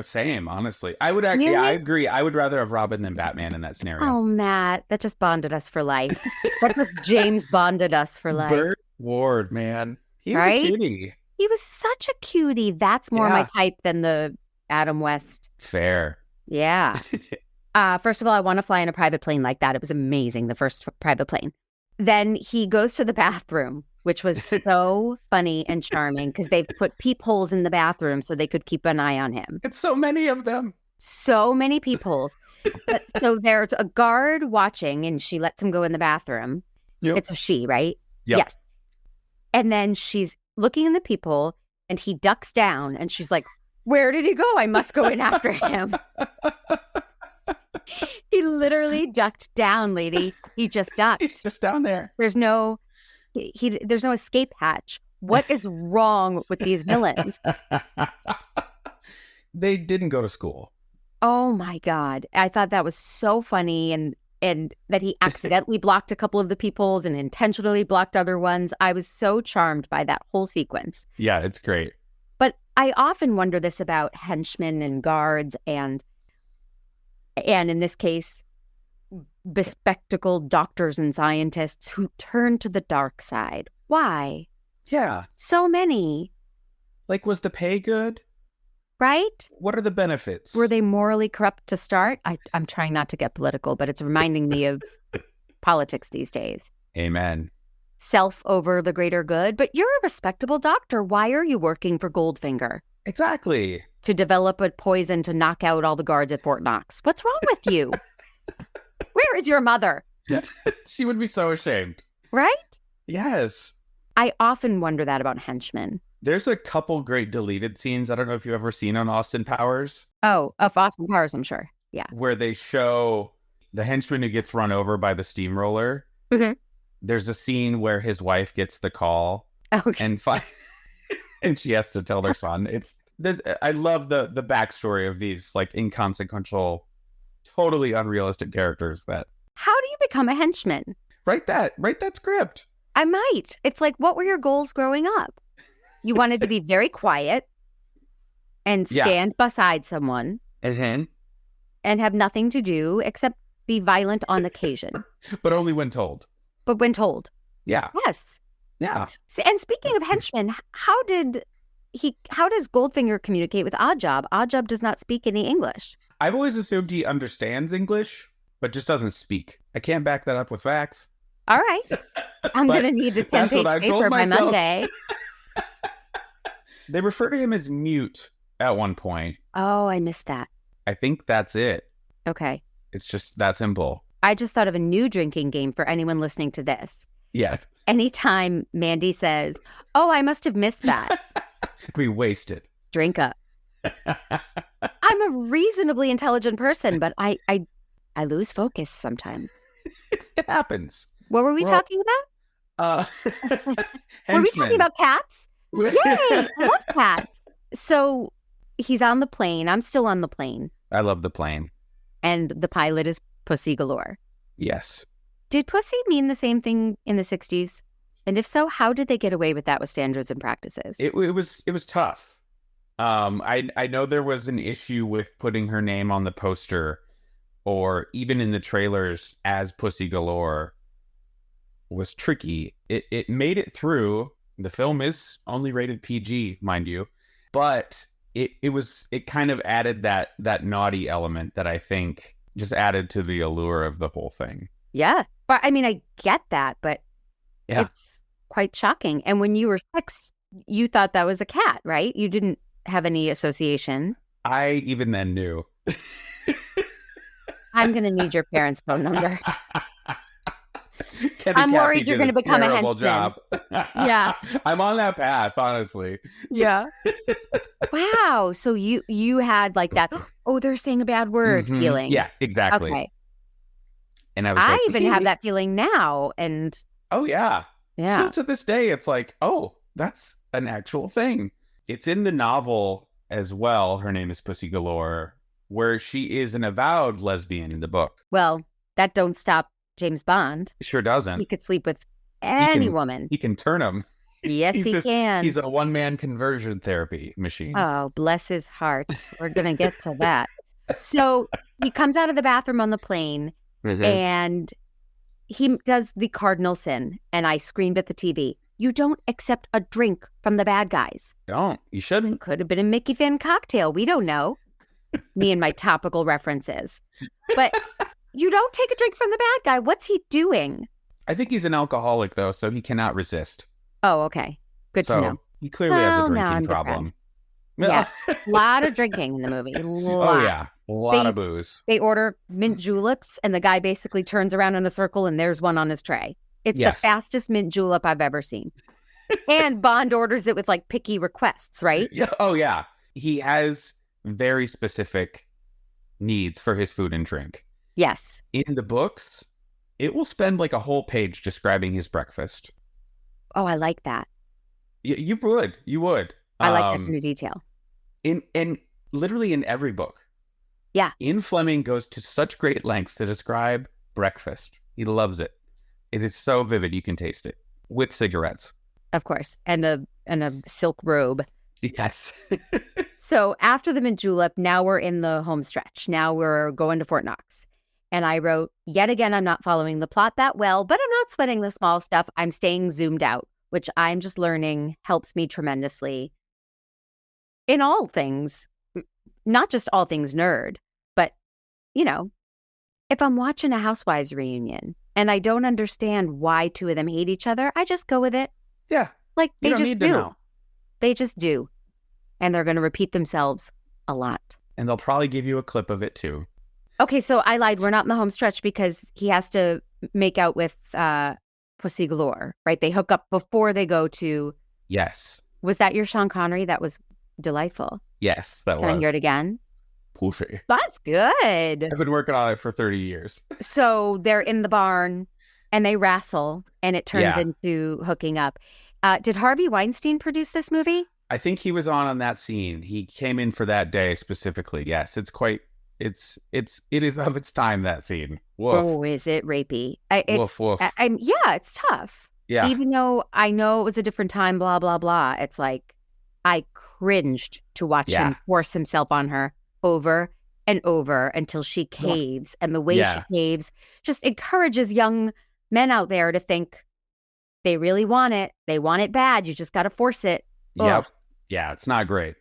same, honestly. I would actually, Really? I agree. I would rather have Robin than Batman in that scenario. Oh, Matt, that just bonded us for life. That just James bonded us for life. Burt Ward, man. He was Right? a cutie. He was such a cutie. That's more my type than the Adam West. Fair. Yeah. First of all, I want to fly in a private plane like that. It was amazing, the first private plane. Then he goes to the bathroom, which was so funny and charming because they've put peepholes in the bathroom so they could keep an eye on him. It's so many of them. So many peepholes. So there's a guard watching and she lets him go in the bathroom. Yep. It's a she, right? Yep. Yes. And then she's looking in the peephole and he ducks down and she's like, where did he go? I must go in after him. He literally ducked down, lady. He just ducked. He's just down there. There's no there's no escape hatch. What is wrong with these villains? They didn't go to school. Oh my God. I thought that was so funny and that he accidentally blocked a couple of the peepholes and intentionally blocked other ones. I was so charmed by that whole sequence. Yeah, it's great. But I often wonder this about henchmen and guards and in this case, bespectacled doctors and scientists who turn to the dark side. Why? Yeah. So many, Like, was the pay good? right? What are the benefits? Were they morally corrupt to start? I'm trying not to get political, but it's reminding me of politics these days. Amen. Self over the greater good. But you're a respectable doctor. Why are you working for Goldfinger? Exactly. To develop a poison to knock out all the guards at Fort Knox. What's wrong with you? Where is your mother? Yeah. She would be so ashamed. Right? Yes. I often wonder that about henchmen. There's a couple great deleted scenes. I don't know if you've ever seen on Austin Powers, Oh, of Austin Powers, I'm sure. Yeah. where they show the henchman who gets run over by the steamroller. Mhm. There's a scene where his wife gets the call Okay. and and she has to tell their son. I love the backstory of these like inconsequential, totally unrealistic characters that How do you become a henchman? write that script. I might. It's like, what were your goals growing up? You wanted to be very quiet and Yeah. stand beside someone And and have nothing to do except be violent on occasion. but only when told. But when told. Yeah. Yes. Yeah. And speaking of henchmen, how does Goldfinger communicate with Oddjob? Oddjob does not speak any English. I've always assumed he understands English, but just doesn't speak. I can't back that up with facts. All right. I'm But going to need a that's 10-page what I've told paper by myself. Monday. They refer to him as mute at one point. Oh, I missed that. I think that's it. Okay. It's just that simple. I just thought of a new drinking game for anyone listening to this. Yeah. Anytime Mandy says, oh, I must have missed that, We wasted. drink up. I'm a reasonably intelligent person, but I lose focus sometimes. It happens. What were we Well, talking about? Were we talking about cats? Yay! I love cats. So he's on the plane. I'm still on the plane. I love the plane. And the pilot is Pussy Galore. Yes. Did pussy mean the same thing in the 60s? And if so, how did they get away with that with standards and practices? It was tough. I know there was an issue with putting her name on the poster or even in the trailers as Pussy Galore was tricky. It made it through. The film is only rated PG, mind you, but it kind of added that naughty element that I think just added to the allure of the whole thing. Yeah. But I mean, I get that, but Yeah. it's quite shocking. And when you were 6, you thought that was a cat, right? You didn't have any association. I even then knew. I'm going to need your parents' phone number. Kenny I'm Cappy worried you're did going to become a terrible henchman. job. Yeah. I'm on that path, honestly. Yeah. Wow. So you had like that, oh, they're saying a bad word Mhm. feeling. Yeah, exactly. Okay. And I was I like, even have that feeling now. And oh, yeah. yeah. Still to this day, it's like, oh, that's an actual thing. It's in the novel as well. Her name is Pussy Galore, where she is an avowed lesbian in the book. Well, that don't stop James Bond. Sure doesn't. He could sleep with any woman. He can turn him. Yes, he can. He's a one-man conversion therapy machine. Oh, bless his heart. We're going to get to that. So he comes out of the bathroom on the plane and he does the cardinal sin. And I screamed at the TV. You don't accept a drink from the bad guys. Don't. You shouldn't. Could have been a Mickey Finn cocktail. We don't know. Me and my topical references. But you don't take a drink from the bad guy. What's he doing? I think he's an alcoholic, though, so he cannot resist. Oh, okay. Good to know. He clearly has a Well, now drinking I'm problem. Yeah. A lot of drinking in the movie. Oh, yeah. A lot of booze. They order mint juleps, and the guy basically turns around in a circle, and there's one on his tray. It's the fastest mint julep I've ever seen. And Bond orders it with, like, picky requests, right? Yeah. Oh, yeah. He has very specific needs for his food and drink. Yes. In the books, it will spend like a whole page describing his breakfast. Oh, I like that. You would. You would. I like that kind of detail. In literally in every book. Yeah. Ian Fleming goes to such great lengths to describe breakfast. He loves it. It is so vivid. You can taste it with cigarettes. Of course. And a silk robe. Yes. So after the mint julep, now we're in the home stretch. Now we're going to Fort Knox. And I wrote, yet again, I'm not following the plot that well, but I'm not sweating the small stuff. I'm staying zoomed out, which I'm just learning helps me tremendously in all things, not just all things nerd, but, you know, if I'm watching a Housewives reunion and I don't understand why 2 of them hate each other, I just go with it. Yeah. Like they You don't just need to do. know. They just do. And they're going to repeat themselves a lot. And they'll probably give you a clip of it too. Okay, so I lied. We're not in the home stretch because he has to make out with Pussy Galore, right? They hook up before they go to... Yes. Was that your Sean Connery? That was delightful. Yes, that was. Can I hear it again? Pussy. That's good. I've been working on it for 30 years. So they're in the barn and they wrestle and it turns into hooking up. Did Harvey Weinstein produce this movie? I think he was on that scene. He came in for that day specifically. Yes, it is of its time, that scene. Woof. Oh, is it rapey? Woof, woof. Yeah, it's tough. Yeah. Even though I know it was a different time, blah, blah, blah. It's like, I cringed to watch him force himself on her over and over until she caves. And the way she caves just encourages young men out there to think they really want it. They want it bad. You just got to force it. Yep. Ugh. Yeah, it's not great.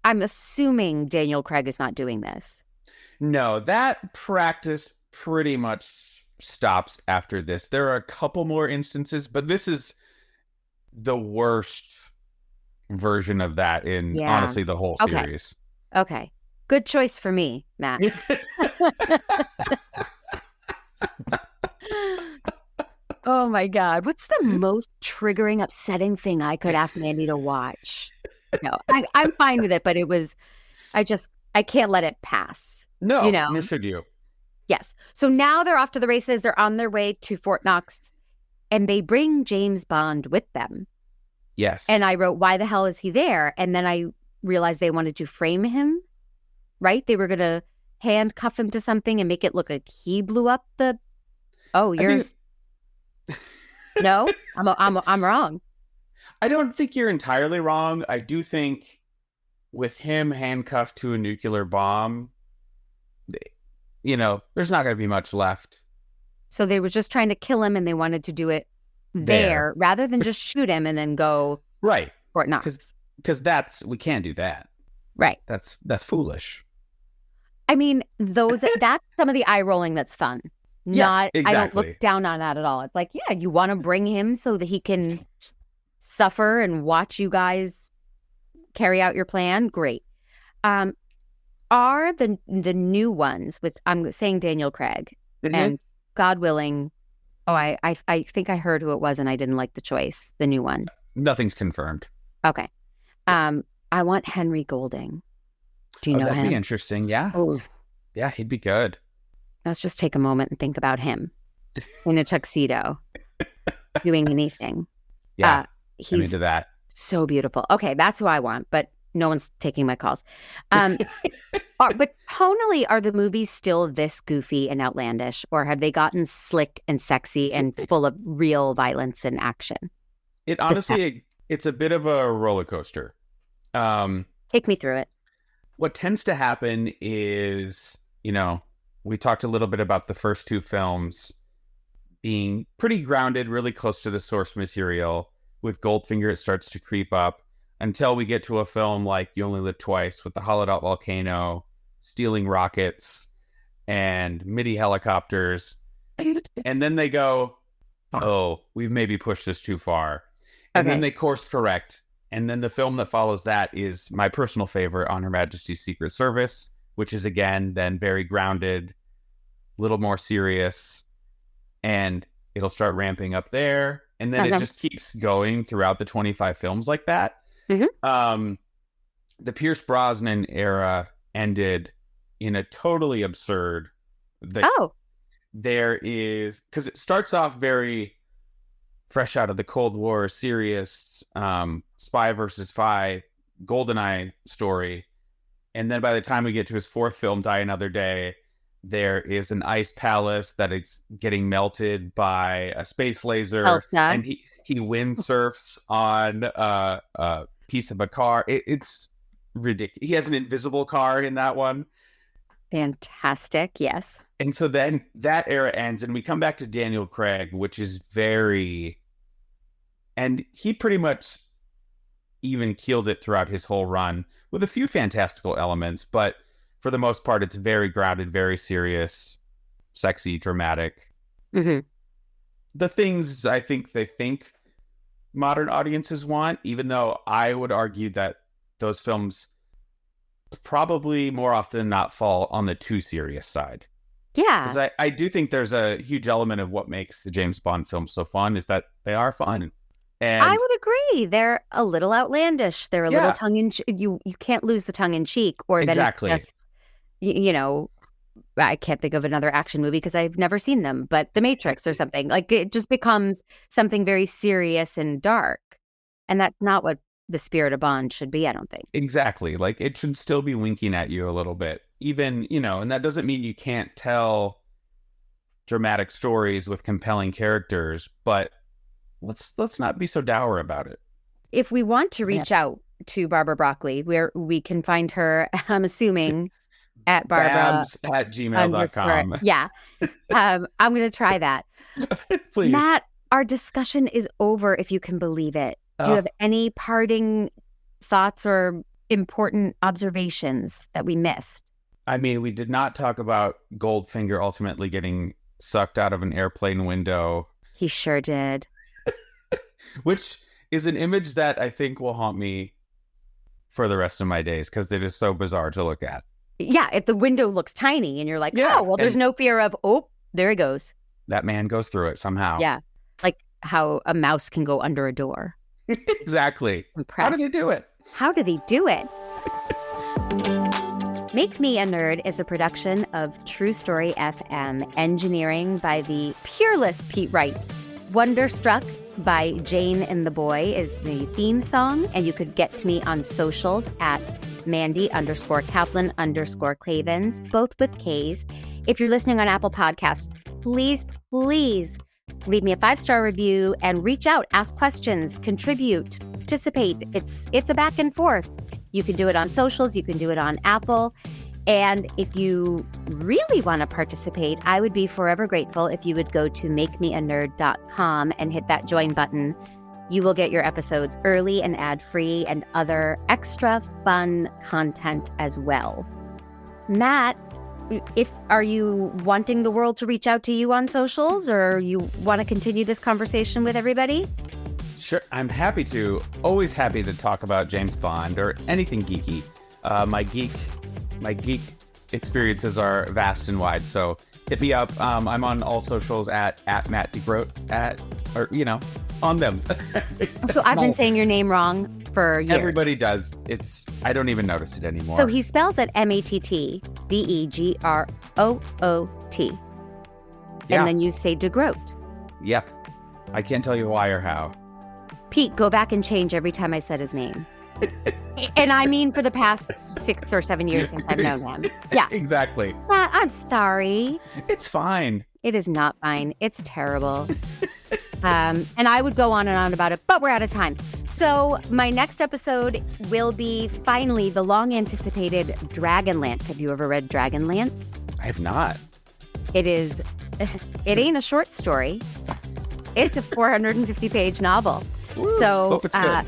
I'm assuming Daniel Craig is not doing this. No, that practice pretty much stops after this. There are a couple more instances, but this is the worst version of that in honestly the whole series. Okay. Good choice for me, Matt. Oh my God. What's the most triggering, upsetting thing I could ask Mandy to watch? No, I'm fine with it, but I can't let it pass. No, you know? nor should you. Yes. So now they're off to the races. They're on their way to Fort Knox and they bring James Bond with them. Yes. And I wrote, why the hell is he there? And then I realized they wanted to frame him, right? They were going to handcuff him to something and make it look like he blew up the... Oh, you're... No, I'm wrong. I don't think you're entirely wrong. I do think with him handcuffed to a nuclear bomb, there's not going to be much left. So they were just trying to kill him and they wanted to do it there rather than just shoot him and then go right. Fort Knox. Because we can't do that. Right. That's foolish. I mean, that's some of the eye rolling that's fun. Yeah, exactly. I don't look down on that at all. It's like, yeah, you want to bring him so that he can suffer and watch you guys carry out your plan. Great. Are the new ones with, I'm saying Daniel Craig, and God willing, I think I heard who it was and I didn't like the choice, the new one. Nothing's confirmed. Okay. I want Henry Golding. Do you know him? That'd be interesting. Yeah. Oh. Yeah, he'd be good. Let's just take a moment and think about him in a tuxedo doing anything. Yeah, he's I'm into that. So beautiful. Okay, that's who I want, but no one's taking my calls. But tonally, are the movies still this goofy and outlandish, or have they gotten slick and sexy and full of real violence and action? It honestly, it's a bit of a roller coaster. Take me through it. What tends to happen is, we talked a little bit about the first two films being pretty grounded, really close to the source material. With Goldfinger, it starts to creep up until we get to a film like You Only Live Twice with the hollowed out volcano, stealing rockets, and MIDI helicopters. And then they go, oh, we've maybe pushed this too far. And then they course correct. And then the film that follows that is my personal favorite, On Her Majesty's Secret Service, which is, again, then very grounded, a little more serious, and it'll start ramping up there. And then it just keeps going throughout the 25 films like that. Mm-hmm. The Pierce Brosnan era ended in a totally absurd... There is... Because it starts off very fresh out of the Cold War, serious spy versus spy, GoldenEye story. And then by the time we get to his fourth film, Die Another Day, there is an ice palace that is getting melted by a space laser. And he windsurfs on a piece of a car. It's ridiculous. He has an invisible car in that one. Fantastic, yes. And so then that era ends, and we come back to Daniel Craig, which is very... And he pretty much even keeled it throughout his whole run with a few fantastical elements, but for the most part, it's very grounded, very serious, sexy, dramatic. Mm-hmm. The things I think they think modern audiences want, even though I would argue that those films probably more often than not fall on the too serious side. Yeah. Because I do think there's a huge element of what makes the James Bond films so fun is that they are fun. And I would agree. They're a little outlandish. They're a little tongue-in-cheek. You can't lose the tongue-in-cheek, or then exactly. It's just, I can't think of another action movie because I've never seen them, but The Matrix or something. Like, it just becomes something very serious and dark. And that's not what the spirit of Bond should be, I don't think. Exactly. Like, it should still be winking at you a little bit. Even, and that doesn't mean you can't tell dramatic stories with compelling characters, but let's not be so dour about it. If we want to reach out to Barbara Broccoli, where we can find her, I'm assuming, at Barbara at gmail.com. Yeah. I'm going to try that. Please. Matt, our discussion is over, if you can believe it. Do you have any parting thoughts or important observations that we missed? I mean, we did not talk about Goldfinger ultimately getting sucked out of an airplane window. He sure did. Which is an image that I think will haunt me for the rest of my days because it is so bizarre to look at. Yeah, if the window looks tiny and you're like, there's no fear of, there he goes. That man goes through it somehow. Yeah, like how a mouse can go under a door. Exactly. Impressed. How did he do it? How did he do it? Make Me a Nerd is a production of True Story FM, engineering by the peerless Pete Wright. Wonderstruck by Jane and the Boy is the theme song, and you could get to me on socials at Mandy_Kaplan_Clavens, both with K's. If you're listening on Apple Podcasts, please leave me a 5-star review and reach out, ask questions, contribute, participate. It's a back and forth. You can do it on socials. You can do it on Apple. And if you really want to participate, I would be forever grateful if you would go to makemeanerd.com and hit that join button. You will get your episodes early and ad-free and other extra fun content as well. Matt, are you wanting the world to reach out to you on socials, or you want to continue this conversation with everybody? Sure, I'm happy to. Always happy to talk about James Bond or anything geeky. My geek experiences are vast and wide, so hit me up. I'm on all socials at Matt DeGroot, on them. So I've been saying your name wrong for years. Everybody does. I don't even notice it anymore. So he spells it MattDegroot. Yeah. And then you say DeGroot. Yep. I can't tell you why or how. Pete, go back and change every time I said his name. And I mean for the past 6 or 7 years since I've known him. Yeah. Exactly. Matt, I'm sorry. It's fine. It is not fine. It's terrible. And I would go on and on about it, but we're out of time. So my next episode will be finally the long-anticipated Dragonlance. Have you ever read Dragonlance? I have not. It ain't a short story. It's a 450-page novel. Woo, so, hope it's good.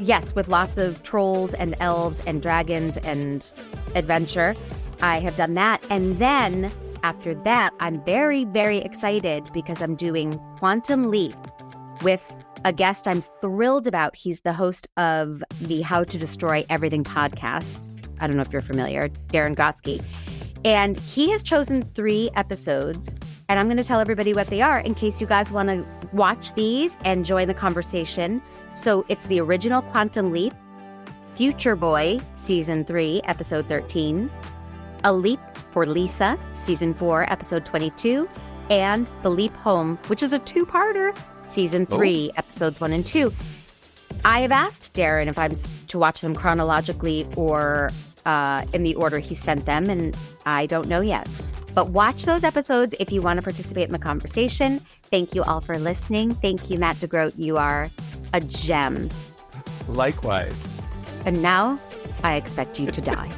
Yes, with lots of trolls and elves and dragons and adventure. I have done that. And then after that, I'm very, very excited because I'm doing Quantum Leap with a guest I'm thrilled about. He's the host of the How to Destroy Everything podcast. I don't know if you're familiar, Darren Gotsky. And he has chosen 3 episodes, and I'm going to tell everybody what they are in case you guys want to watch these and join the conversation. So it's the original Quantum Leap, Future Boy, Season 3, Episode 13, A Leap for Lisa, Season 4, Episode 22, and The Leap Home, which is a 2-parter, Season 3, Episodes 1 and 2. I have asked Darren if I'm to watch them chronologically or in the order he sent them, and I don't know yet. But watch those episodes if you want to participate in the conversation. Thank you all for listening. Thank you, Matt DeGroot. You are a gem. Likewise. And now I expect you to die.